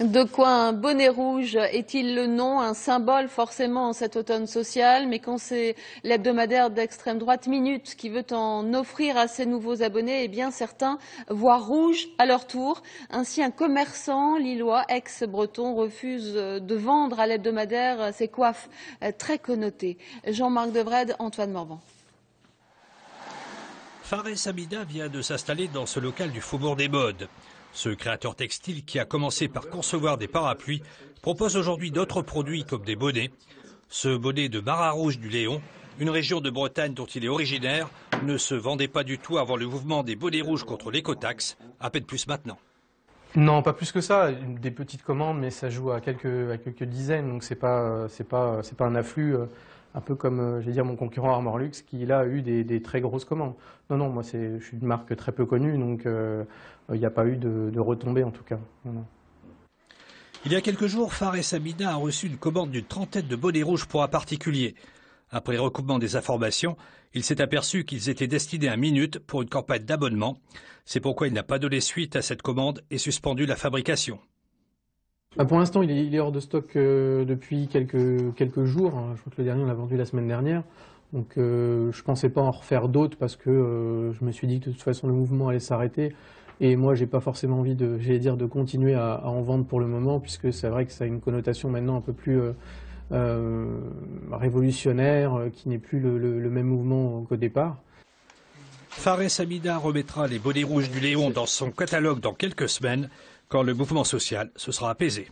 De quoi un bonnet rouge est-il le nom, un symbole forcément en cet automne social, mais quand c'est l'hebdomadaire d'extrême droite Minute qui veut en offrir à ses nouveaux abonnés, eh bien certains voient rouge à leur tour. Ainsi, un commerçant lillois, ex-breton, refuse de vendre à l'hebdomadaire ses coiffes très connotées. Jean-Marc Devred, Antoine Morvan. Fares Abida vient de s'installer dans ce local du Faubourg des Modes. Ce créateur textile qui a commencé par concevoir des parapluies propose aujourd'hui d'autres produits comme des bonnets. Ce bonnet de Marat Rouge du Léon, une région de Bretagne dont il est originaire, ne se vendait pas du tout avant le mouvement des bonnets rouges contre l'écotaxe, à peine plus maintenant. Non, pas plus que ça. Des petites commandes, mais ça joue à quelques dizaines, donc c'est pas un afflux. Un peu comme, je vais dire, mon concurrent Armorlux, qui là a eu des très grosses commandes. Non, moi je suis une marque très peu connue, donc il n'y a pas eu de retombées en tout cas. Non. Il y a quelques jours, Fares Abida a reçu une commande d'une trentaine de bonnets rouges pour un particulier. Après recoupement des informations, il s'est aperçu qu'ils étaient destinés à Minute pour une campagne d'abonnement. C'est pourquoi il n'a pas donné suite à cette commande et suspendu la fabrication. Pour l'instant, il est hors de stock depuis quelques jours. Je crois que le dernier, on l'a vendu la semaine dernière. Donc je ne pensais pas en refaire d'autres parce que je me suis dit que de toute façon, le mouvement allait s'arrêter. Et moi, j'ai pas forcément envie de continuer à en vendre pour le moment, puisque c'est vrai que ça a une connotation maintenant un peu plus révolutionnaire, qui n'est plus le même mouvement qu'au départ. Fares Abida remettra les bonnets rouges du Léon dans son catalogue dans quelques semaines, quand le mouvement social se sera apaisé.